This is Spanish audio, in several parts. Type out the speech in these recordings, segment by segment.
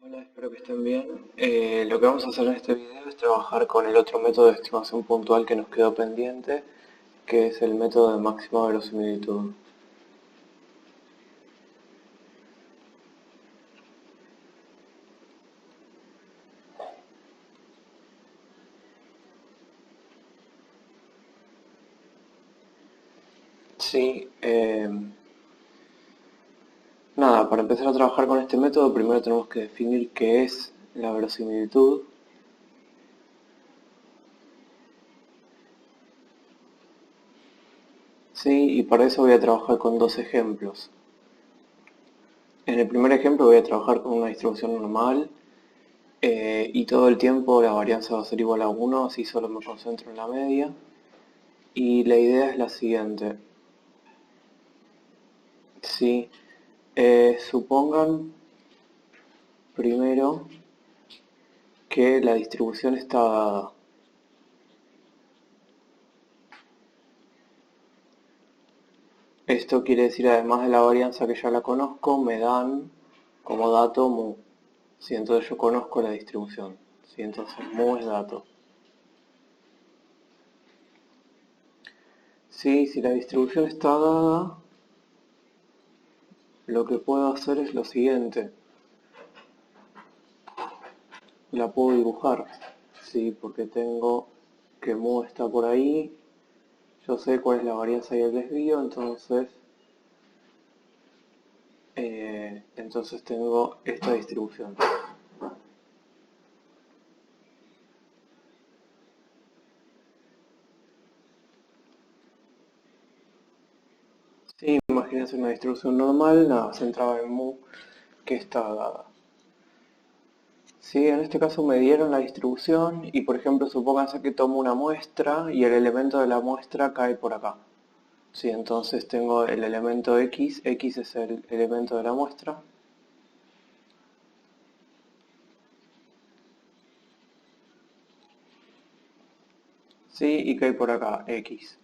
Hola, espero que estén bien. Lo que vamos a hacer en este video es trabajar con el otro método de estimación puntual que nos quedó pendiente, que es el método de máxima verosimilitud. Sí, nada, para empezar a trabajar con este método primero tenemos que definir qué es la verosimilitud. Sí, y para eso voy a trabajar con dos ejemplos. En el primer ejemplo voy a trabajar con una distribución normal y todo el tiempo la varianza va a ser igual a 1, así solo me concentro en la media. Y la idea es la siguiente. Si supongan primero que la distribución está dada. Esto quiere decir, además de la varianza que ya la conozco, me dan como dato mu. Si entonces yo conozco la distribución. Si entonces mu es dato. Si la distribución está dada, lo que puedo hacer es lo siguiente. La puedo dibujar. Sí, porque tengo que mu está por ahí. Yo sé cuál es la varianza y el desvío, entonces tengo esta distribución. Sí, imagínense una distribución normal, nada, centrada en mu, que está dada. Sí, en este caso me dieron la distribución y por ejemplo supónganse que tomo una muestra y el elemento de la muestra cae por acá. Sí, entonces tengo el elemento x, x es el elemento de la muestra. Sí, y cae por acá, x.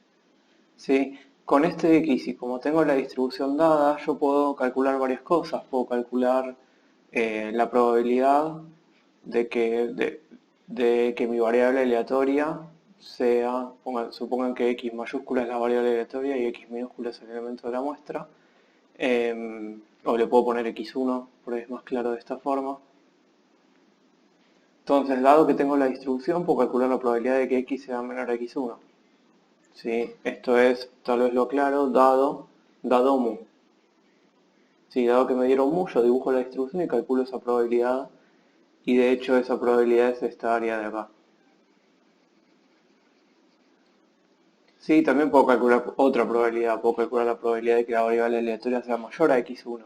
Sí, con este x y como tengo la distribución dada, yo puedo calcular varias cosas. Puedo calcular la probabilidad de que mi variable aleatoria sea, supongan que x mayúscula es la variable aleatoria y x minúscula es el elemento de la muestra, o le puedo poner x1, por ahí es más claro de esta forma. Entonces, dado que tengo la distribución, puedo calcular la probabilidad de que x sea menor a x1. ¿Sí? Esto es, tal vez lo aclaro, dado mu. Sí, dado que me dieron mu, yo dibujo la distribución y calculo esa probabilidad. Y de hecho esa probabilidad es esta área de acá. Sí, también puedo calcular otra probabilidad. Puedo calcular la probabilidad de que la variable aleatoria sea mayor a x1.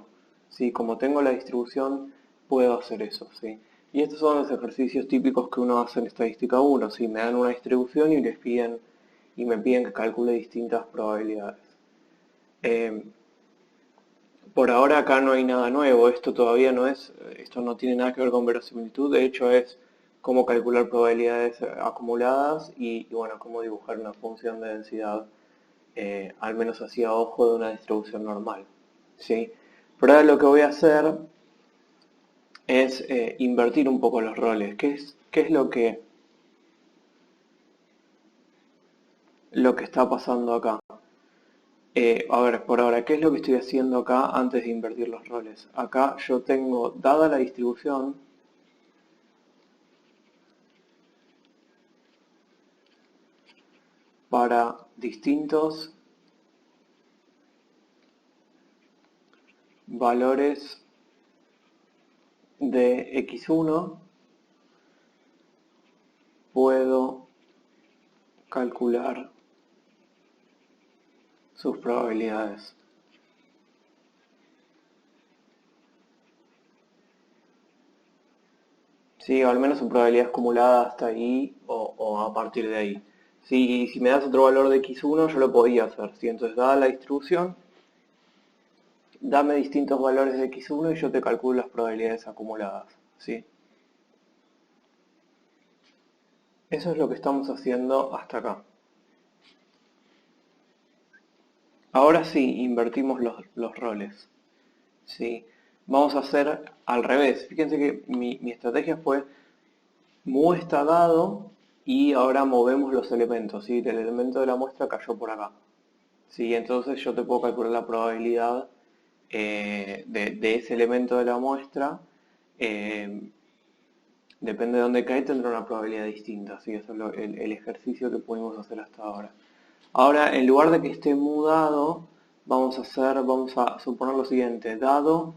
Sí, como tengo la distribución, puedo hacer eso. ¿Sí? Y estos son los ejercicios típicos que uno hace en estadística 1. ¿Sí? Me dan una distribución y me piden que calcule distintas probabilidades. Eh, Por ahora acá no hay nada nuevo, esto no tiene nada que ver con verosimilitud, de hecho es cómo calcular probabilidades acumuladas y bueno, cómo dibujar una función de densidad, al menos así a ojo de una distribución normal. ¿Sí? Pero ahora lo que voy a hacer es invertir un poco los roles. ¿Qué es lo que está pasando acá? A ver, por ahora, ¿qué es lo que estoy haciendo acá antes de invertir los roles? Acá yo tengo, dada la distribución, para distintos valores de x1 puedo calcular sus probabilidades. Sí, o al menos su probabilidad acumulada hasta ahí o a partir de ahí. Sí, si me das otro valor de x1 yo lo podía hacer. ¿Sí? Entonces dada la distribución, dame distintos valores de x1 y yo te calculo las probabilidades acumuladas. ¿Sí? Eso es lo que estamos haciendo hasta acá. Ahora sí, invertimos los roles. ¿Sí? vamos a hacer al revés. Fíjense que mi estrategia fue mu está dado y ahora movemos los elementos, ¿sí? El elemento de la muestra cayó por acá. ¿Sí? Entonces yo te puedo calcular la probabilidad de ese elemento de la muestra. Depende de dónde cae, tendrá una probabilidad distinta. ¿Sí? Eso es el ejercicio que pudimos hacer hasta ahora. Ahora, en lugar de que esté mu dado, vamos a suponer lo siguiente. Dado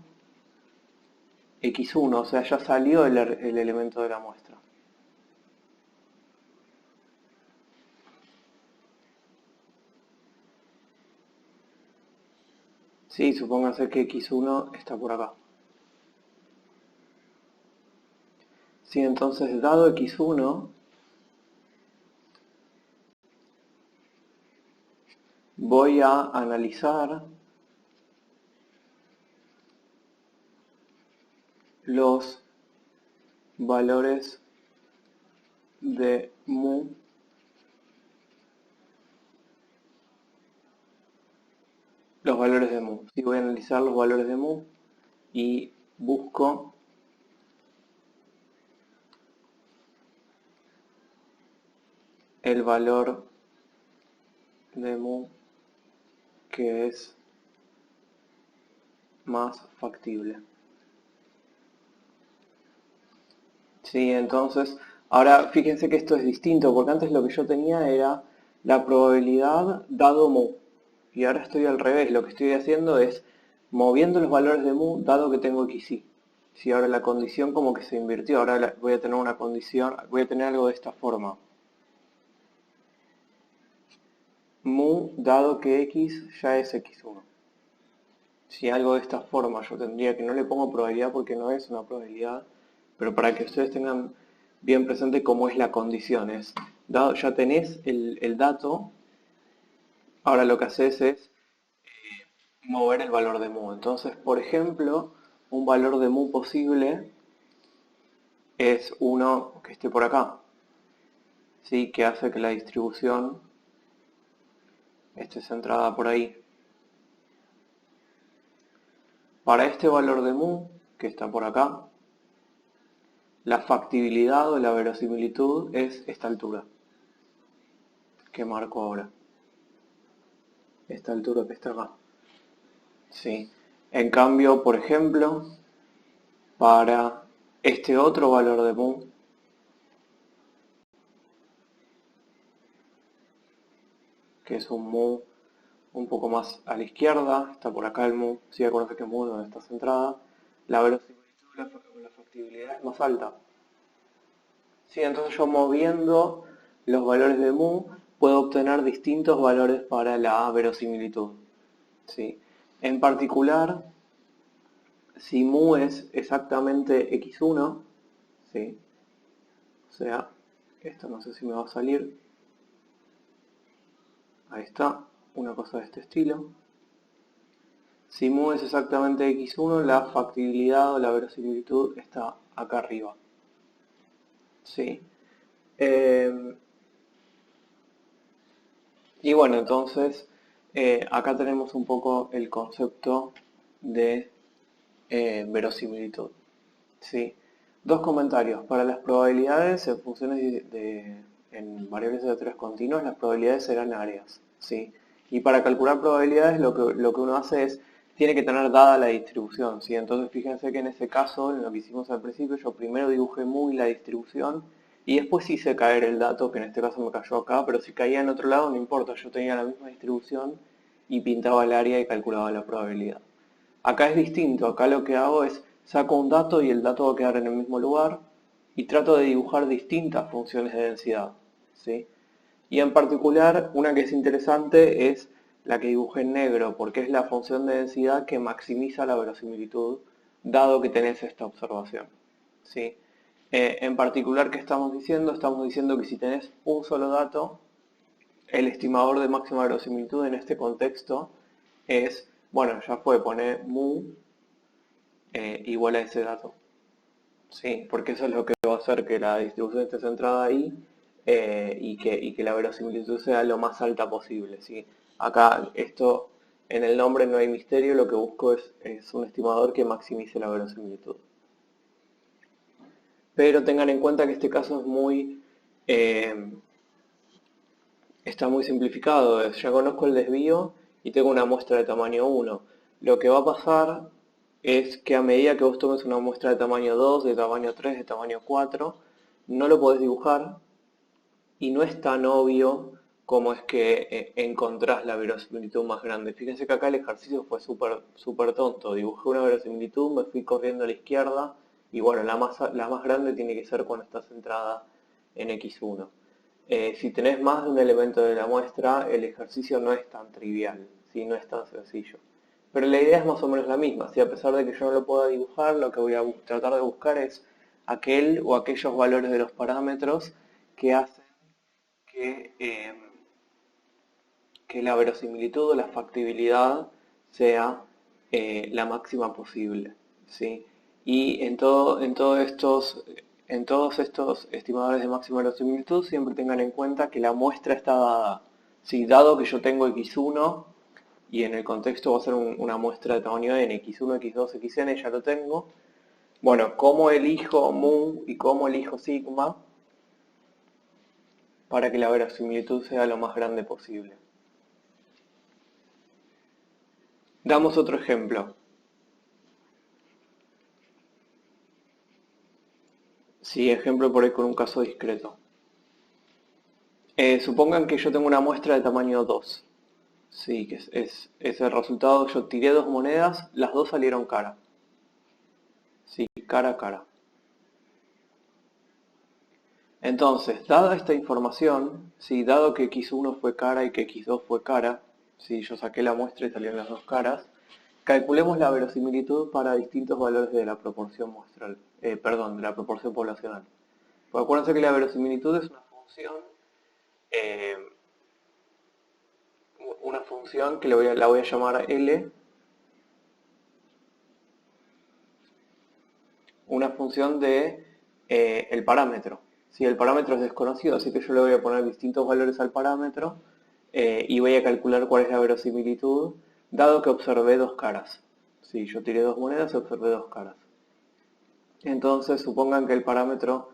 x1, o sea, ya salió el elemento de la muestra. Sí, supóngase que x1 está por acá. Sí, entonces dado x1, voy a analizar los valores de mu Sí, voy a analizar los valores de mu y busco el valor de mu que es más factible. Sí, entonces, ahora fíjense que esto es distinto, porque antes lo que yo tenía era la probabilidad dado mu. Y ahora estoy al revés, lo que estoy haciendo es moviendo los valores de mu dado que tengo xy. Si ahora la condición como que se invirtió, ahora voy a tener una condición, voy a tener algo de esta forma. Mu dado que x ya es x1. Si algo de esta forma yo tendría que no le pongo probabilidad porque no es una probabilidad, pero para que ustedes tengan bien presente cómo es la condición. Dado, ya tenés el dato, ahora lo que haces es mover el valor de mu. Entonces, por ejemplo, un valor de mu posible es uno que esté por acá, ¿sí? Que hace que la distribución esté centrada por ahí. Para este valor de mu, que está por acá, la factibilidad o la verosimilitud es esta altura que marco ahora. Esta altura que está acá. ¿Sí? En cambio, por ejemplo, para este otro valor de mu, que es un mu un poco más a la izquierda, está por acá el mu, si ya conoce que mu donde está centrada, la verosimilitud o la factibilidad es más alta. Sí, entonces yo moviendo los valores de mu puedo obtener distintos valores para la verosimilitud. ¿Sí? En particular, si mu es exactamente x1, ¿sí? O sea, esto no sé si me va a salir. Ahí está, una cosa de este estilo. Si mu es exactamente x1, la factibilidad o la verosimilitud está acá arriba. ¿Sí? Y bueno, entonces, acá tenemos un poco el concepto de verosimilitud. ¿Sí? Dos comentarios. Para las probabilidades en funciones en variables aleatorias continuas, las probabilidades serán áreas. ¿Sí? Y para calcular probabilidades lo que uno hace es, tiene que tener dada la distribución. ¿Sí? Entonces fíjense que en ese caso, en lo que hicimos al principio, yo primero dibujé muy la distribución y después hice caer el dato, que en este caso me cayó acá, pero si caía en otro lado no importa, yo tenía la misma distribución y pintaba el área y calculaba la probabilidad. Acá es distinto, acá lo que hago es saco un dato y el dato va a quedar en el mismo lugar y trato de dibujar distintas funciones de densidad. ¿Sí? Y en particular, una que es interesante es la que dibujé en negro, porque es la función de densidad que maximiza la verosimilitud, dado que tenés esta observación. ¿Sí? En particular, ¿qué estamos diciendo? Estamos diciendo que si tenés un solo dato, el estimador de máxima verosimilitud en este contexto es, bueno, ya fue, poner mu igual a ese dato. Sí, porque eso es lo que va a hacer que la distribución esté centrada ahí y que la verosimilitud sea lo más alta posible. ¿Sí? Acá esto En el nombre no hay misterio, lo que busco es un estimador que maximice la verosimilitud. Pero tengan en cuenta que este caso está muy simplificado. Ya conozco el desvío y tengo una muestra de tamaño 1. Lo que va a pasar es que a medida que vos tomes una muestra de tamaño 2, de tamaño 3, de tamaño 4, no lo podés dibujar y no es tan obvio como es que encontrás la verosimilitud más grande. Fíjense que acá el ejercicio fue súper tonto. Dibujé una verosimilitud, me fui corriendo a la izquierda y bueno, la más grande tiene que ser cuando está centrada en x1. Si tenés más de un elemento de la muestra, el ejercicio no es tan trivial, ¿sí? No es tan sencillo. Pero la idea es más o menos la misma. Si a pesar de que yo no lo pueda dibujar, lo que voy a tratar de buscar es aquel o aquellos valores de los parámetros que hacen que, eh, que la verosimilitud o la factibilidad sea la máxima posible, ¿sí? Y en todos estos estimadores de máxima verosimilitud siempre tengan en cuenta que la muestra está dada. Si dado que yo tengo x1 y en el contexto va a ser una muestra de tamaño n, x1, x2, xn, ya lo tengo. Bueno, ¿cómo elijo mu y cómo elijo sigma para que la verosimilitud sea lo más grande posible? Damos otro ejemplo. Sí, ejemplo por ahí con un caso discreto. Supongan que yo tengo una muestra de tamaño 2. Sí, que es el resultado. Yo tiré dos monedas, las dos salieron cara. Sí, cara a cara. Entonces, dada esta información, sí, dado que x1 fue cara y que x2 fue cara, sí, yo saqué la muestra y salieron las dos caras, calculemos la verosimilitud para distintos valores de la proporción muestral, de la proporción poblacional. Pues acuérdense que la verosimilitud es eh, una función que la voy a llamar L, una función de el parámetro. Si el parámetro es desconocido, así que yo le voy a poner distintos valores al parámetro y voy a calcular cuál es la verosimilitud, dado que observé dos caras. Si yo tiré dos monedas y observé dos caras. Entonces supongan que el parámetro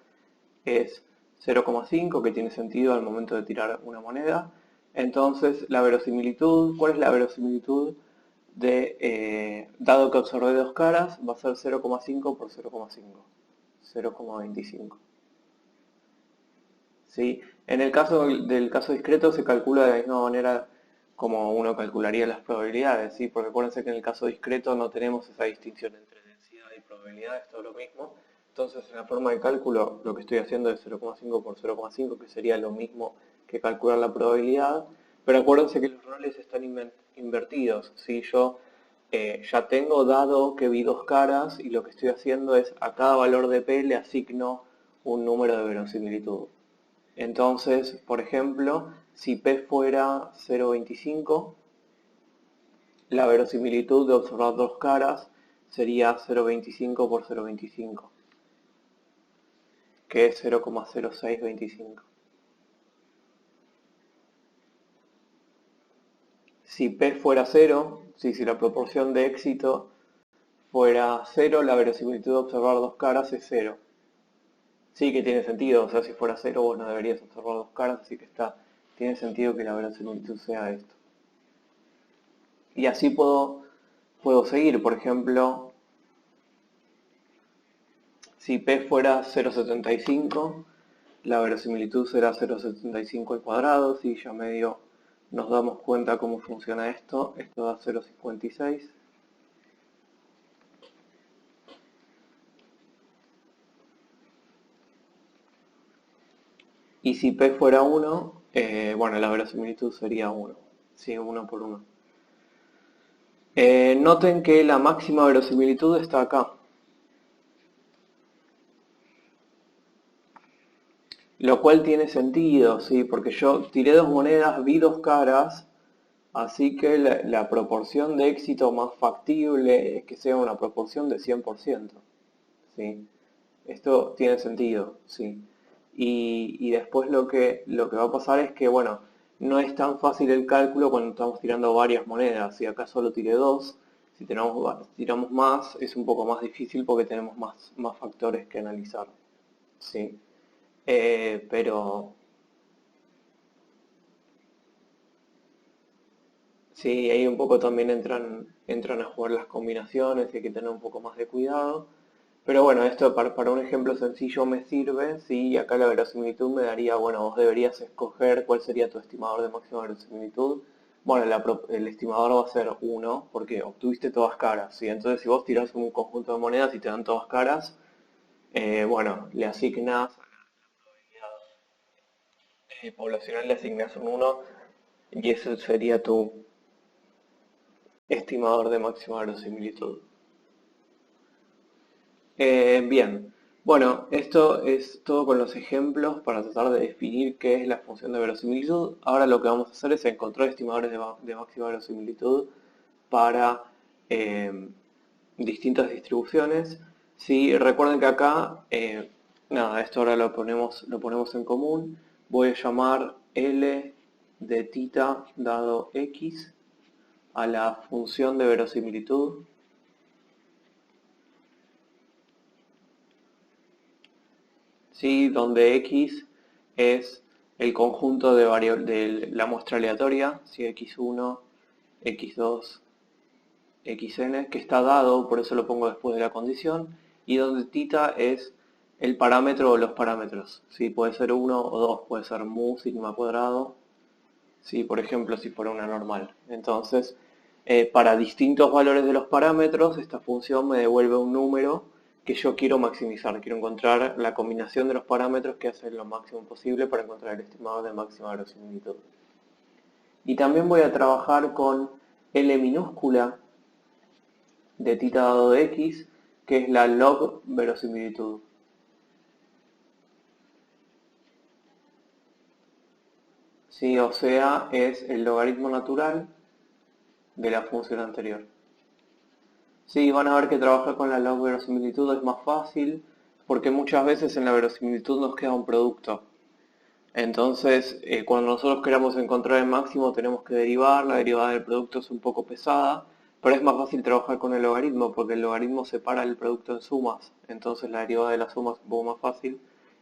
es 0,5, que tiene sentido al momento de tirar una moneda. Entonces la verosimilitud, ¿cuál es la verosimilitud dado que observé dos caras? Va a ser 0,5 por 0,5, 0,25. ¿Sí? En el caso del caso discreto se calcula de la misma manera como uno calcularía las probabilidades, ¿sí? Porque acuérdense que en el caso discreto no tenemos esa distinción entre densidad y probabilidad, es todo lo mismo. Entonces en la forma de cálculo lo que estoy haciendo es 0,5 por 0,5, que sería lo mismo que calcular la probabilidad, pero acuérdense que los roles están invertidos. ¿Sí? Yo ya tengo dado que vi dos caras y lo que estoy haciendo es a cada valor de P le asigno un número de verosimilitud. Entonces, por ejemplo, si P fuera 0,25, la verosimilitud de observar dos caras sería 0,25 por 0,25, que es 0,0625. Si P fuera 0, si la proporción de éxito fuera 0, la verosimilitud de observar dos caras es 0. Sí que tiene sentido, o sea, si fuera 0 vos no deberías observar dos caras, así que tiene sentido que la verosimilitud sea esto. Y así puedo seguir, por ejemplo, si P fuera 0,75, la verosimilitud será 0,75 al cuadrado. Si ya medio nos damos cuenta cómo funciona esto da 0,56. Y si P fuera 1, bueno, la verosimilitud sería 1. Sí, 1 por 1. Noten que la máxima verosimilitud está acá. Lo cual tiene sentido, ¿sí? Porque yo tiré dos monedas, vi dos caras, así que la proporción de éxito más factible es que sea una proporción de 100%, ¿sí? Esto tiene sentido, ¿sí? Y después lo que va a pasar es que, bueno, no es tan fácil el cálculo cuando estamos tirando varias monedas. Si acá solo tiré dos, si tiramos más es un poco más difícil porque tenemos más factores que analizar. ¿Sí? Pero sí, ahí un poco también entran a jugar las combinaciones y hay que tener un poco más de cuidado. Pero bueno, esto para un ejemplo sencillo me sirve, sí, y acá la verosimilitud me daría, bueno, vos deberías escoger cuál sería tu estimador de máxima verosimilitud. Bueno, el estimador va a ser uno porque obtuviste todas caras, ¿sí? Entonces si vos tirás un conjunto de monedas y te dan todas caras, bueno, le asignás, poblacional le asignas un uno y ese sería tu estimador de máxima verosimilitud. Bien, bueno, esto es todo con los ejemplos para tratar de definir qué es la función de verosimilitud. Ahora lo que vamos a hacer es encontrar estimadores de máxima verosimilitud para eh, distintas distribuciones. Si recuerden que acá, nada, esto ahora lo ponemos en común. Voy a llamar L de tita dado X a la función de verosimilitud. ¿Sí? Donde X es el conjunto de la muestra aleatoria, si x1, x2, xn, que está dado, por eso lo pongo después de la condición, y donde tita es el parámetro o los parámetros, ¿sí? Puede ser 1 o 2, puede ser mu sigma cuadrado, ¿sí? Por ejemplo, si fuera una normal. Entonces, para distintos valores de los parámetros, esta función me devuelve un número que yo quiero maximizar. Quiero encontrar la combinación de los parámetros que hace lo máximo posible para encontrar el estimado de máxima verosimilitud. Y también voy a trabajar con L minúscula de tita dado de x, que es la log verosimilitud. ¿Sí? O sea, es el logaritmo natural de la función anterior. Sí, van a ver que trabajar con la log verosimilitud es más fácil porque muchas veces en la verosimilitud nos queda un producto. Entonces, cuando nosotros queramos encontrar el máximo tenemos que derivar, la derivada del producto es un poco pesada, pero es más fácil trabajar con el logaritmo porque el logaritmo separa el producto en sumas, entonces la derivada de la suma es un poco más fácil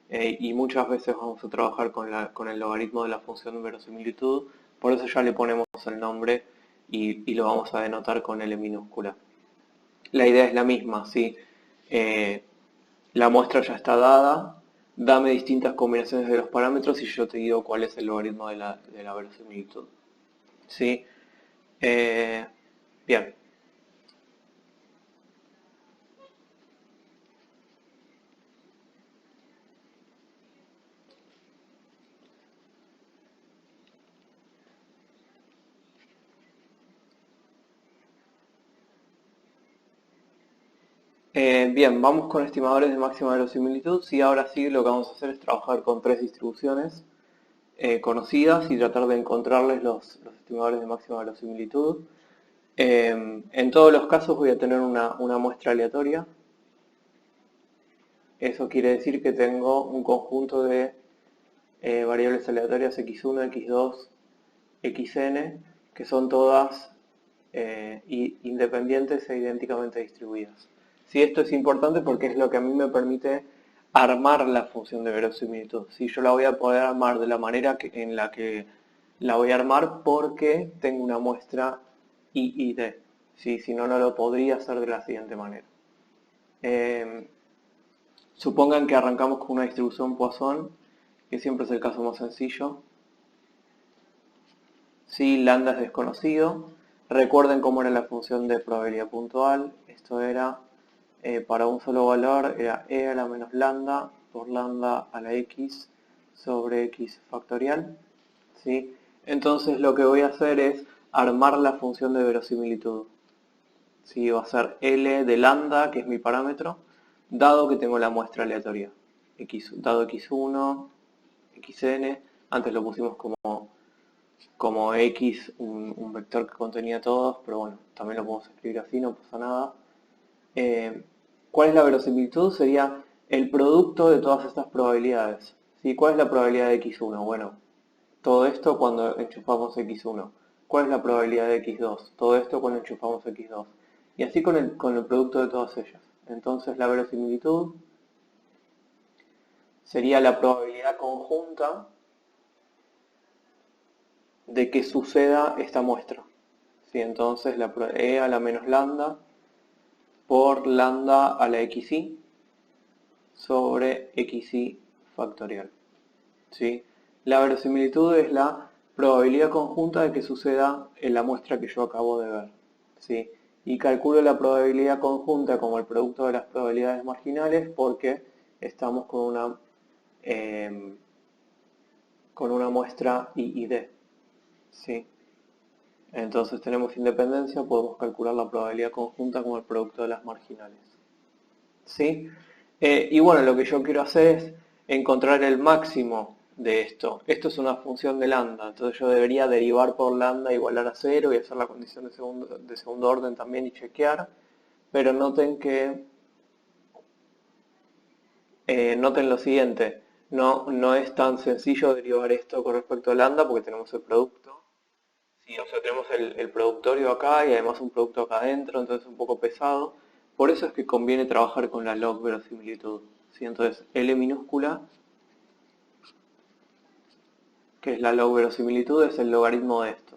y muchas veces vamos a trabajar con el logaritmo de la función de verosimilitud, por eso ya le ponemos el nombre y lo vamos a denotar con L minúscula. La idea es la misma, ¿sí? Eh, la muestra ya está dada, dame distintas combinaciones de los parámetros y yo te digo cuál es el logaritmo de la verosimilitud. ¿Sí? Eh, bien. Bien, vamos con estimadores de máxima verosimilitud. Sí, ahora sí lo que vamos a hacer es trabajar con tres distribuciones conocidas y tratar de encontrarles los estimadores de máxima verosimilitud. En todos los casos voy a tener una muestra aleatoria. Eso quiere decir que tengo un conjunto de variables aleatorias x1, x2, xn, que son todas independientes e idénticamente distribuidas. Sí, esto es importante porque es lo que a mí me permite armar la función de verosimilitud. Sí, yo la voy a poder armar de la manera en la que la voy a armar porque tengo una muestra I y D. Sí, si no, no lo podría hacer de la siguiente manera. Eh, Supongan que arrancamos con una distribución Poisson, que siempre es el caso más sencillo. Si lambda es desconocido, recuerden cómo era la función de probabilidad puntual. Esto era, para un solo valor, era e a la menos lambda por lambda a la x sobre x factorial. ¿Sí? Entonces lo que voy a hacer es armar la función de verosimilitud. ¿Sí? Va a ser L de lambda, que es mi parámetro, dado que tengo la muestra aleatoria. Dado x1, xn, antes lo pusimos como x, un vector que contenía todos, pero bueno, también lo podemos escribir así, no pasa nada. ¿Cuál es la verosimilitud? Sería el producto de todas estas probabilidades. ¿Sí? ¿Cuál es la probabilidad de x1? Bueno, Todo esto cuando enchufamos x1. ¿Cuál es la probabilidad de x2? Todo esto cuando enchufamos x2. Y así con el producto de todas ellas. Entonces la verosimilitud sería la probabilidad conjunta de que suceda esta muestra. ¿Sí? Entonces la E a la menos lambda por lambda a la xi sobre xi factorial. ¿Sí? La verosimilitud es la probabilidad conjunta de que suceda en la muestra que yo acabo de ver. ¿Sí? Y calculo la probabilidad conjunta como el producto de las probabilidades marginales porque estamos con una muestra I y D. ¿Sí? Entonces tenemos independencia, podemos calcular la probabilidad conjunta como el producto de las marginales. ¿Sí? Y bueno, lo que yo quiero hacer es encontrar el máximo de esto. Esto es una función de lambda, entonces yo debería derivar por lambda igualar a 0 y hacer la condición de segundo orden también y chequear. Pero noten lo siguiente, no es tan sencillo derivar esto con respecto a lambda porque tenemos el producto. Sí, o sea, tenemos el productorio acá y además un producto acá adentro, entonces es un poco pesado. Por eso es que conviene trabajar con la log verosimilitud. ¿Sí? Entonces, L minúscula, que es la log verosimilitud, es el logaritmo de esto.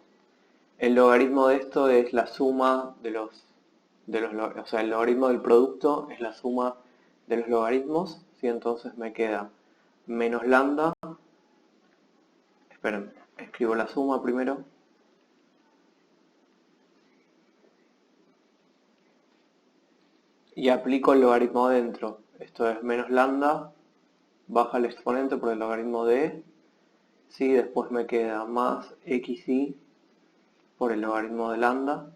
El logaritmo de esto es la suma o sea, el logaritmo del producto es la suma de los logaritmos. ¿Sí? Entonces me queda menos lambda. Esperen, escribo la suma primero. Y aplico el logaritmo adentro. Esto es menos lambda, baja el exponente por el logaritmo de E. ¿Sí? Después me queda más xi por el logaritmo de lambda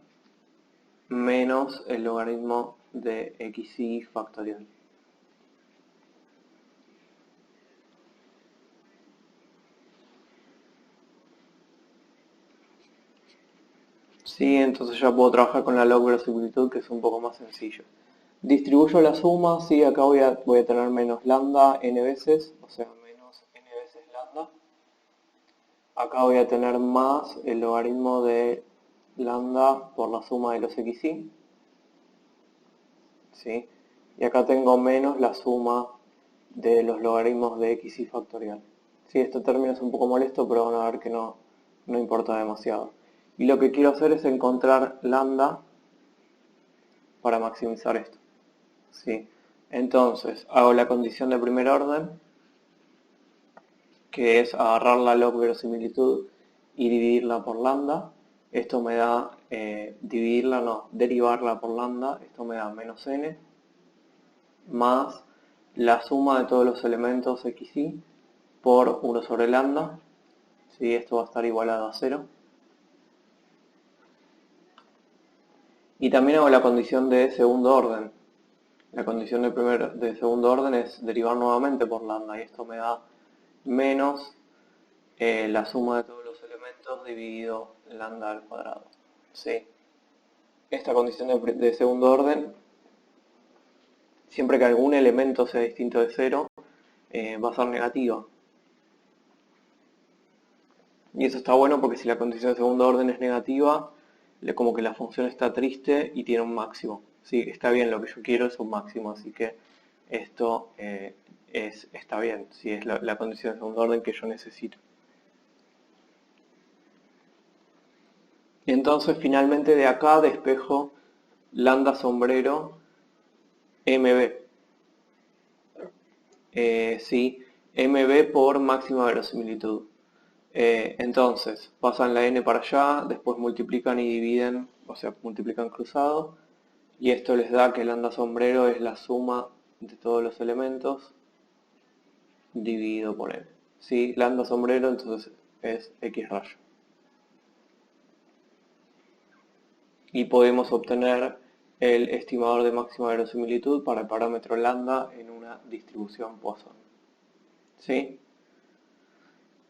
menos el logaritmo de xi factorial. Sí, entonces ya puedo trabajar con la log verosimilitud, que es un poco más sencillo. Distribuyo la suma, sí, acá voy a tener menos lambda n veces, o sea, menos n veces lambda. Acá voy a tener más el logaritmo de lambda por la suma de los xi. ¿Sí? Y acá tengo menos la suma de los logaritmos de xi factorial. Sí, este término es un poco molesto, pero van a ver que no importa demasiado. Y lo que quiero hacer es encontrar lambda para maximizar esto. ¿Sí? Entonces, hago la condición de primer orden, que es agarrar la log verosimilitud y dividirla por lambda. Esto me da, derivarla por lambda, esto me da menos n, más la suma de todos los elementos xi por 1 sobre lambda. ¿Sí? Esto va a estar igualado a 0. Y también hago la condición de segundo orden. La condición de segundo orden es derivar nuevamente por lambda y esto me da menos la suma de todos los elementos dividido lambda al cuadrado. ¿Sí? Esta condición de segundo orden, siempre que algún elemento sea distinto de 0, va a ser negativa. Y eso está bueno porque si la condición de segundo orden es negativa, como que la función está triste y tiene un máximo. Sí, está bien, lo que yo quiero es un máximo, así que esto está bien, si es la condición de segundo orden que yo necesito. Y entonces finalmente de acá despejo lambda sombrero mb. Sí, mb por máxima verosimilitud. Entonces, pasan la n para allá, después multiplican y dividen, o sea, multiplican cruzado, y esto les da que lambda sombrero es la suma de todos los elementos dividido por n. ¿Sí? Lambda sombrero entonces es x rayo. Y podemos obtener el estimador de máxima verosimilitud para el parámetro lambda en una distribución Poisson. ¿Sí?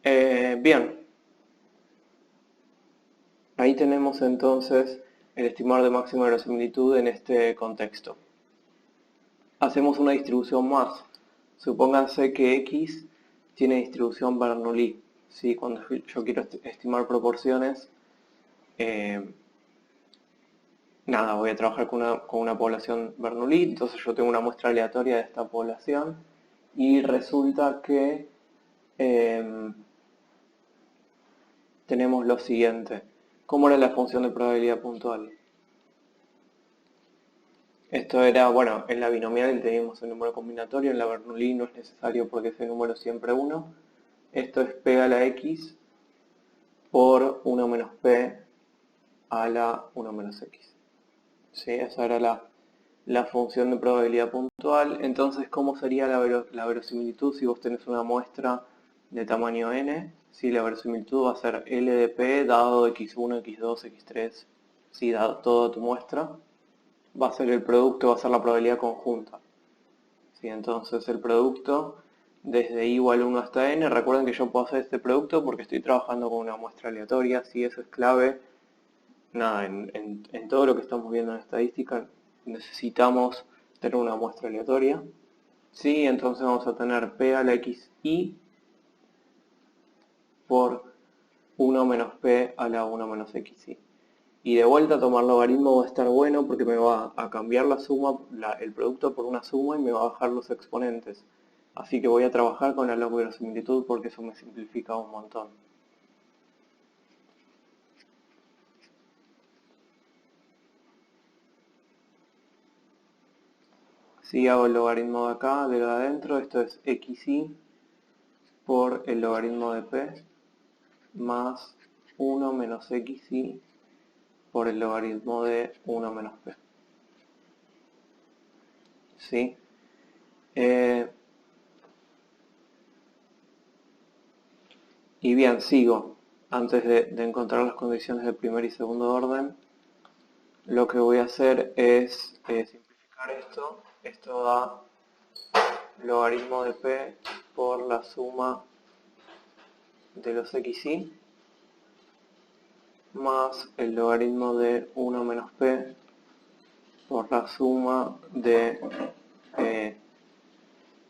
Bien. Ahí tenemos entonces el estimador de máxima verosimilitud en este contexto. Hacemos una distribución más. Supónganse que x tiene distribución Bernoulli. ¿sí? Cuando yo quiero estimar proporciones, eh, nada, voy a trabajar con una población Bernoulli, entonces yo tengo una muestra aleatoria de esta población y resulta que tenemos lo siguiente. ¿Cómo era la función de probabilidad puntual? Esto era, bueno, en la binomial teníamos el número combinatorio, en la Bernoulli no es necesario porque ese número es siempre 1. Esto es p a la x por 1 menos p a la 1 menos x. ¿Sí? Esa era la función de probabilidad puntual. Entonces, ¿cómo sería la verosimilitud si vos tenés una muestra de tamaño n? Si la verosimilitud va a ser L de P dado x1, x2, x3, si dado toda tu muestra, va a ser el producto, va a ser la probabilidad conjunta. ¿Sí? Entonces el producto desde i igual 1 hasta n, recuerden que yo puedo hacer este producto porque estoy trabajando con una muestra aleatoria, si eso es clave. Nada, en todo lo que estamos viendo en estadística necesitamos tener una muestra aleatoria. Sí, entonces vamos a tener p a la xi por 1 menos p a la 1 menos xi. Y de vuelta tomar logaritmo va a estar bueno porque me va a cambiar la suma, el producto por una suma y me va a bajar los exponentes. Así que voy a trabajar con la log-verosimilitud porque eso me simplifica un montón. Si hago el logaritmo de acá, de adentro, esto es xi por el logaritmo de p más 1 menos xi por el logaritmo de 1 menos p. ¿Sí? Y bien, sigo. Antes de encontrar las condiciones de primer y segundo orden, lo que voy a hacer es simplificar esto. Esto da logaritmo de p por la suma de los xi más el logaritmo de 1 menos p por la suma de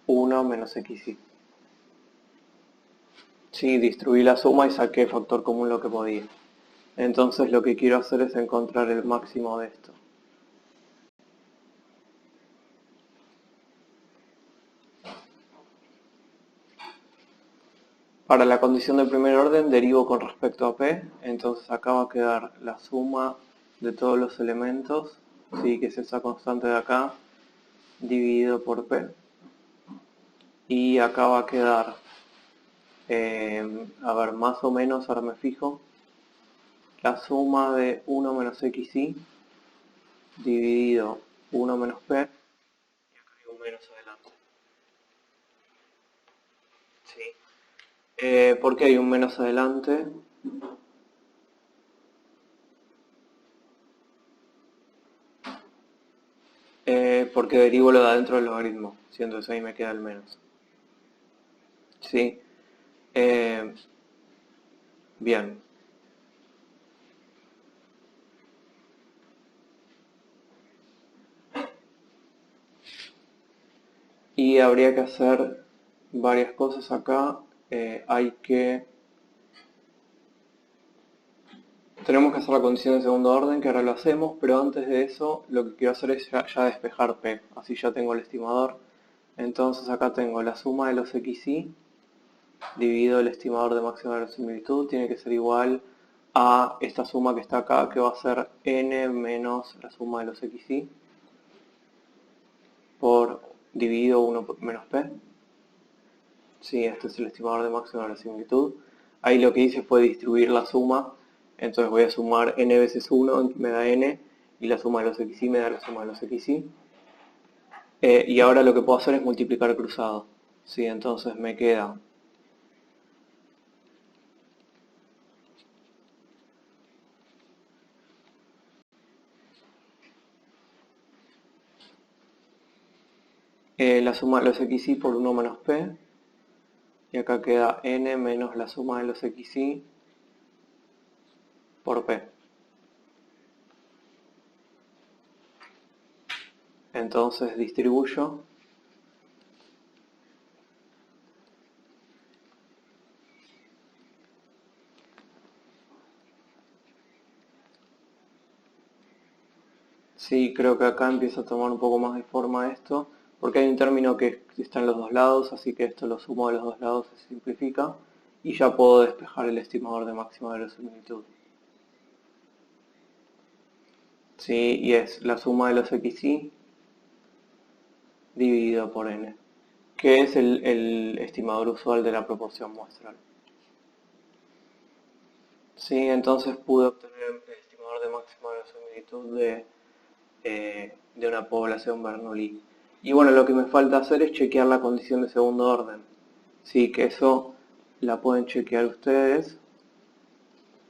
1 menos xi. Sí, distribuí la suma y saqué factor común lo que podía. Entonces lo que quiero hacer es encontrar el máximo de esto. Para la condición de primer orden derivo con respecto a p, entonces acá va a quedar la suma de todos los elementos, ¿sí? Que es esa constante de acá, dividido por p. Y acá va a quedar, a ver, más o menos, ahora me fijo, la suma de 1 menos xi dividido 1 menos p, y acá hay un menos adelante. ¿Sí? ¿Por qué hay un menos adelante? Porque derivo lo de adentro del logaritmo, si entonces ahí me queda el menos. ¿Sí? Bien. Y habría que hacer varias cosas acá. Tenemos que hacer la condición de segundo orden, que ahora lo hacemos, pero antes de eso lo que quiero hacer es ya despejar P. Así ya tengo el estimador. Entonces acá tengo la suma de los xi dividido el estimador de máxima verosimilitud. Tiene que ser igual a esta suma que está acá, que va a ser n menos la suma de los xi por dividido 1 menos p. Sí, este es el estimador de máxima verosimilitud. Ahí lo que hice fue distribuir la suma, entonces voy a sumar n veces 1, me da n, y la suma de los xi me da la suma de los xi. Y ahora lo que puedo hacer es multiplicar cruzado. Sí, entonces me queda la suma de los xi por 1 menos p, y acá queda n menos la suma de los xi por p. Entonces distribuyo Sí, creo que acá empieza a tomar un poco más de forma esto, porque hay un término que está en los dos lados, así que esto lo sumo de los dos lados, se simplifica, y ya puedo despejar el estimador de máxima verosimilitud. Sí, y es la suma de los xy dividido por n, que es el estimador usual de la proporción muestral. Sí, entonces pude obtener el estimador de máxima verosimilitud de una población Bernoulli. Y bueno, lo que me falta hacer es chequear la condición de segundo orden. Sí, que eso la pueden chequear ustedes.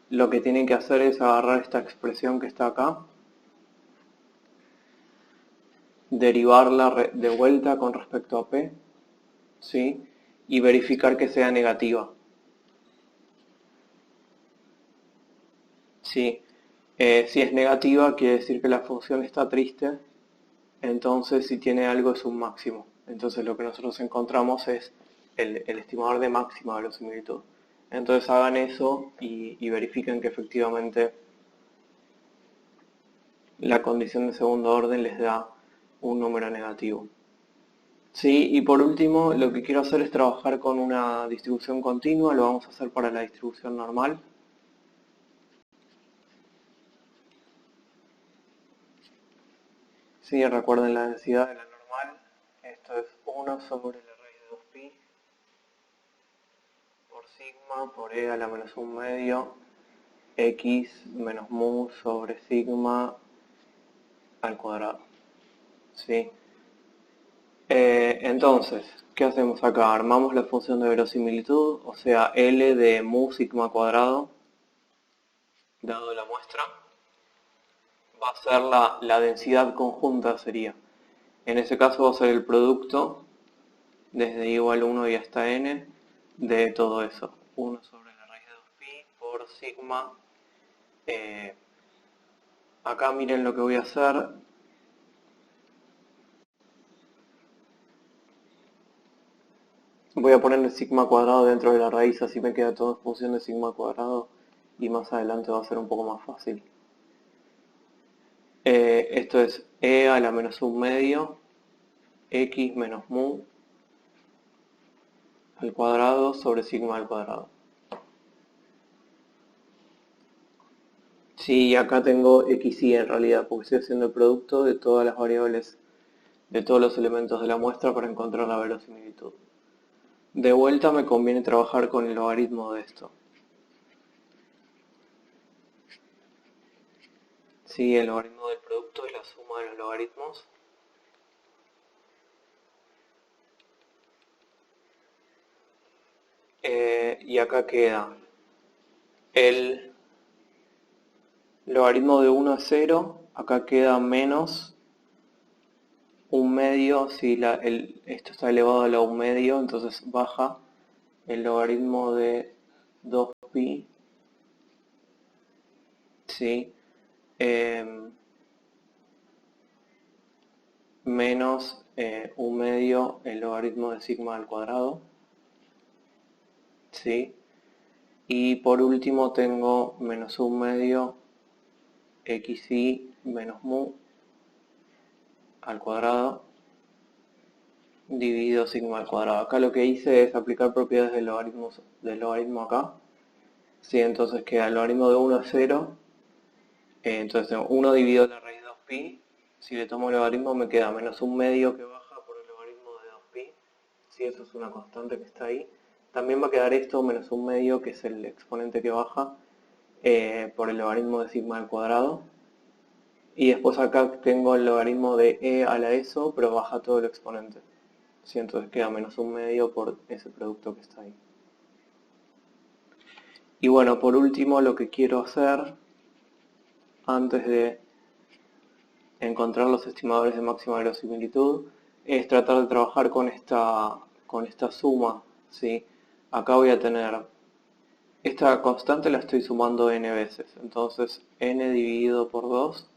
Lo que tienen que hacer es agarrar esta expresión que está acá, derivarla de vuelta con respecto a P, ¿sí? Y verificar que sea negativa. ¿Sí? Si es negativa, quiere decir que la función está triste, entonces si tiene algo es un máximo. Entonces lo que nosotros encontramos es el estimador de máxima verosimilitud. Entonces hagan eso y verifiquen que efectivamente la condición de segundo orden les da un número negativo. Sí, y por último lo que quiero hacer es trabajar con una distribución continua, lo vamos a hacer para la distribución normal. Sí, recuerden la densidad de la normal, esto es 1 sobre la raíz de 2pi por sigma por e a la menos 1 medio x menos mu sobre sigma al cuadrado. ¿Sí? Entonces, ¿qué hacemos acá? Armamos la función de verosimilitud, o sea, L de mu sigma cuadrado, dado la muestra, va a ser la densidad conjunta, sería. En ese caso va a ser el producto, desde igual 1 y hasta n, de todo eso. 1 sobre la raíz de 2pi por sigma. Acá miren lo que voy a hacer. Voy a poner el sigma cuadrado dentro de la raíz, así me queda todo en función de sigma cuadrado y más adelante va a ser un poco más fácil. Esto es e a la menos 1 medio x menos mu al cuadrado sobre sigma al cuadrado. Sí, acá tengo xy en realidad, porque estoy haciendo el producto de todas las variables, de todos los elementos de la muestra para encontrar la verosimilitud. De vuelta me conviene trabajar con el logaritmo de esto. Sí, el logaritmo del producto es la suma de los logaritmos. Y acá queda el logaritmo de 1 a 0, acá queda menos 1 medio, si esto está elevado a la 1 medio, entonces baja el logaritmo de 2pi, ¿sí? Menos 1 medio el logaritmo de sigma al cuadrado, ¿sí? Y por último tengo menos 1 medio xy menos mu al cuadrado dividido sigma al cuadrado. Acá lo que hice es aplicar propiedades del logaritmo acá. Sí, entonces queda el logaritmo de 1 a 0. Entonces tengo 1 dividido la raíz de 2pi. Si le tomo el logaritmo me queda menos 1 medio que baja por el logaritmo de 2pi. Sí, eso es una constante que está ahí. También va a quedar esto menos 1 medio, que es el exponente que baja, por el logaritmo de sigma al cuadrado. Y después acá tengo el logaritmo de e a la eso, pero baja todo el exponente. Sí, entonces queda menos 1 medio por ese producto que está ahí. Y bueno, por último lo que quiero hacer, antes de encontrar los estimadores de máxima verosimilitud, es tratar de trabajar con esta suma, ¿sí? Acá voy a tener, esta constante la estoy sumando n veces, entonces n dividido por 2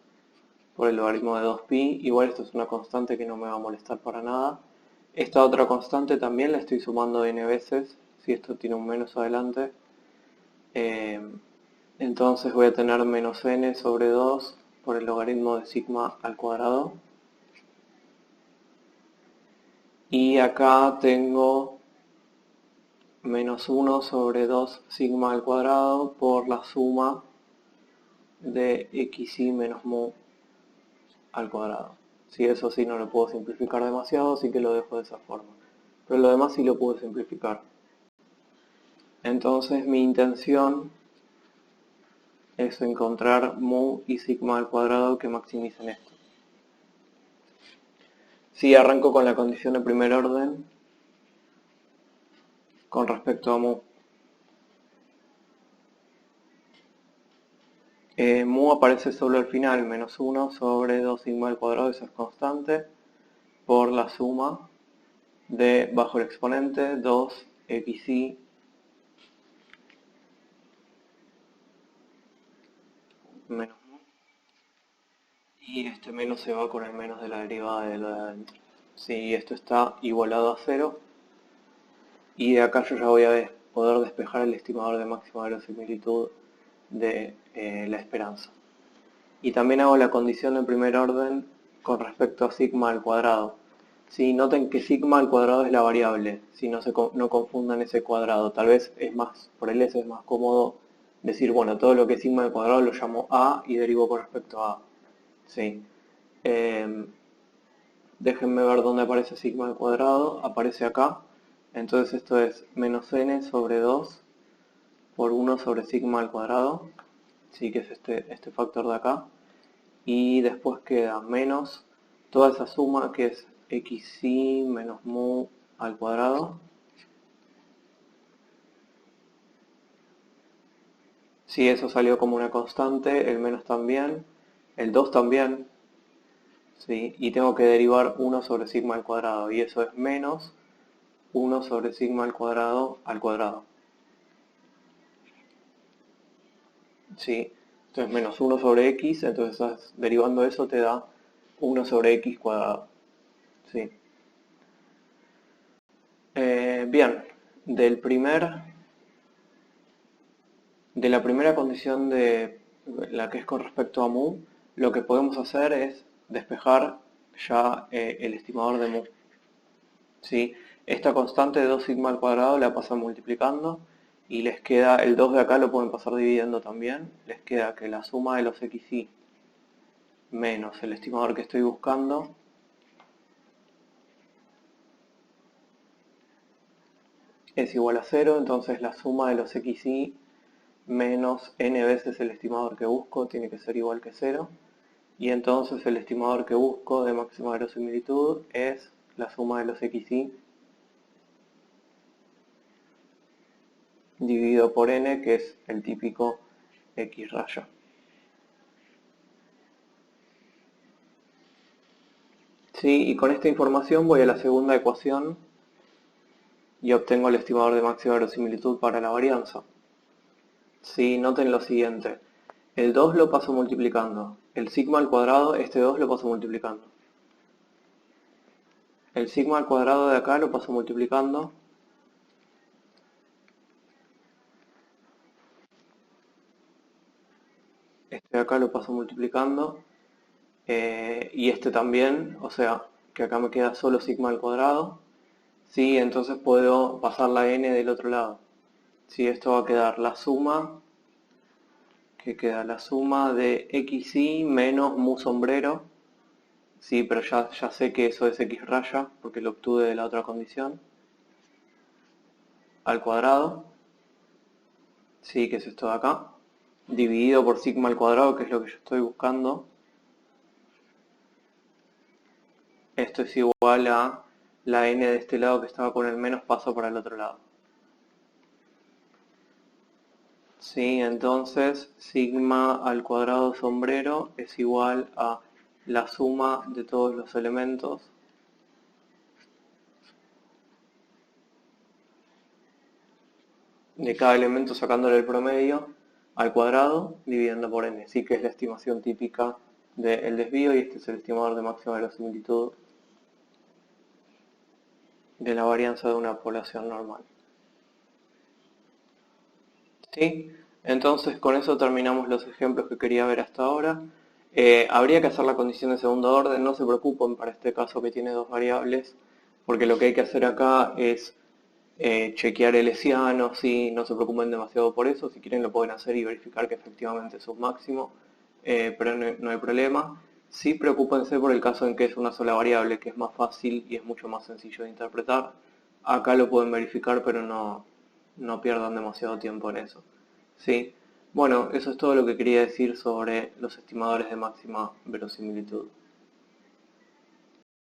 por el logaritmo de 2pi, igual esto es una constante que no me va a molestar para nada. Esta otra constante también la estoy sumando n veces, si esto tiene un menos adelante. Entonces voy a tener menos n sobre 2 por el logaritmo de sigma al cuadrado. Y acá tengo menos 1 sobre 2 sigma al cuadrado por la suma de xi menos mu al cuadrado. Si eso sí no lo puedo simplificar demasiado, así que lo dejo de esa forma. Pero lo demás sí lo puedo simplificar. Entonces mi intención es encontrar mu y sigma al cuadrado que maximicen esto. Si arranco con la condición de primer orden con respecto a mu. Mu aparece solo al final, menos 1 sobre 2 sigma al cuadrado, eso es constante, por la suma de bajo el exponente 2 xi menos mu. Y este menos se va con el menos de la derivada de lo de adentro. Si esto está igualado a 0, y de acá yo ya voy a poder despejar el estimador de máxima verosimilitud de la esperanza. Y también hago la condición de primer orden con respecto a sigma al cuadrado. Si noten que sigma al cuadrado es la variable, si no confundan ese cuadrado. Tal vez es más, por el S es más cómodo decir, bueno, todo lo que es sigma al cuadrado lo llamo A y derivo con respecto a A. Sí. Déjenme ver dónde aparece sigma al cuadrado. Aparece acá. Entonces esto es menos n sobre 2 por 1 sobre sigma al cuadrado. Sí, que es este factor de acá. Y después queda menos toda esa suma que es xi menos mu al cuadrado. Si eso salió como una constante, el menos también, el 2 también, ¿sí? Y tengo que derivar 1 sobre sigma al cuadrado, y eso es menos 1 sobre sigma al cuadrado al cuadrado. ¿Sí? Entonces menos 1 sobre x, entonces estás derivando eso, te da 1 sobre x cuadrado. ¿Sí? Bien, de la primera condición de la que es con respecto a mu, lo que podemos hacer es despejar ya el estimador de mu. ¿Sí? Esta constante de 2 sigma al cuadrado la pasan multiplicando y les queda, el 2 de acá lo pueden pasar dividiendo también, les queda que la suma de los xi menos el estimador que estoy buscando es igual a 0, entonces la suma de los xi menos n veces el estimador que busco tiene que ser igual que 0, y entonces el estimador que busco de máxima verosimilitud es la suma de los xi dividido por n, que es el típico x raya. Sí, y con esta información voy a la segunda ecuación y obtengo el estimador de máxima verosimilitud para la varianza. Sí, noten lo siguiente. El 2 lo paso multiplicando. El sigma al cuadrado, este 2 lo paso multiplicando. El sigma al cuadrado de acá lo paso multiplicando. Este de acá lo paso multiplicando. Y este también, o sea, que acá me queda solo sigma al cuadrado. Sí, entonces puedo pasar la n del otro lado. Sí, esto va a quedar la suma, que queda la suma de xi menos mu sombrero. Sí, pero ya sé que eso es x raya, porque lo obtuve de la otra condición. Al cuadrado. Sí, que es esto de acá. Dividido por sigma al cuadrado, que es lo que yo estoy buscando. Esto es igual a la n de este lado que estaba con el menos, paso para el otro lado. Sí, entonces sigma al cuadrado sombrero es igual a la suma de todos los elementos de cada elemento sacándole el promedio al cuadrado dividiendo por n. Sí, que es la estimación típica del desvío, y este es el estimador de máxima verosimilitud de la varianza de una población normal. ¿Sí? Entonces con eso terminamos los ejemplos que quería ver hasta ahora. Habría que hacer la condición de segundo orden, no se preocupen para este caso que tiene dos variables, porque lo que hay que hacer acá es chequear el hessiano, sí, no se preocupen demasiado por eso, si quieren lo pueden hacer y verificar que efectivamente es un máximo, pero no hay problema. Sí preocúpense por el caso en que es una sola variable, que es más fácil y es mucho más sencillo de interpretar. Acá lo pueden verificar, pero no pierdan demasiado tiempo en eso. ¿Sí? Bueno, eso es todo lo que quería decir sobre los estimadores de máxima verosimilitud.